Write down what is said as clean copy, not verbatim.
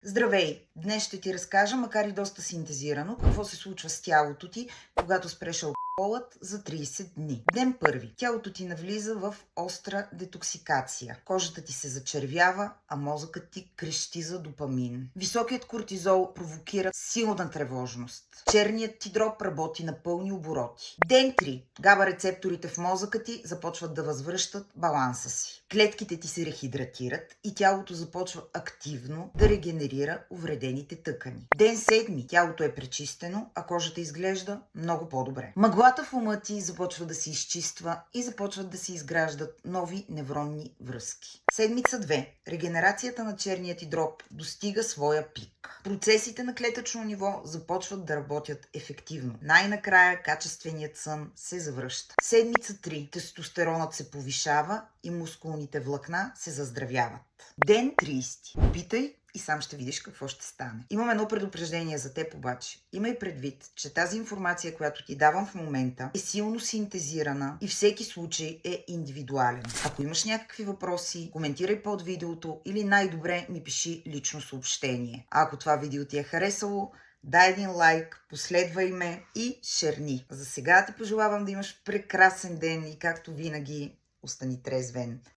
Здравей! Днес ще ти разкажа, макар и доста синтезирано, какво се случва с тялото ти, когато спреш алкохолът за 30 дни. Ден първи. Тялото ти навлиза в остра детоксикация. Кожата ти се зачервява, а мозъкът ти крещи за допамин. Високият кортизол провокира силна тревожност. Черният ти дроб работи на пълни обороти. Ден 3. габа рецепторите в мозъка ти започват да възвръщат баланса си. Клетките ти се рехидратират и тялото започва активно да регенерира увредените тъкани. Ден 7. Тялото е пречистено, а кожата изглежда много по-добре. Мъглата в ума ти започва да се изчиства и започват да се изграждат нови невронни връзки. Седмица 2. Регенерацията на черния ти дроб достига своя пик. Процесите на клетъчно ниво започват да работят ефективно. Най-накрая качественият сън се завръща. Седмица 3. Тестостеронът се повишава и мускулните влакна се заздравяват. Ден 30. Опитай и сам ще видиш какво ще стане. Имам едно предупреждение за теб обаче. Имай предвид, че тази информация, която ти давам в момента, е силно синтезирана и всеки случай е индивидуален. Ако имаш някакви въпроси, коментирай под видеото или най-добре ми пиши лично съобщение. А ако това видео ти е харесало, дай един лайк, последвай ме и шерни. За сега ти пожелавам да имаш прекрасен ден и както винаги, остани трезвен.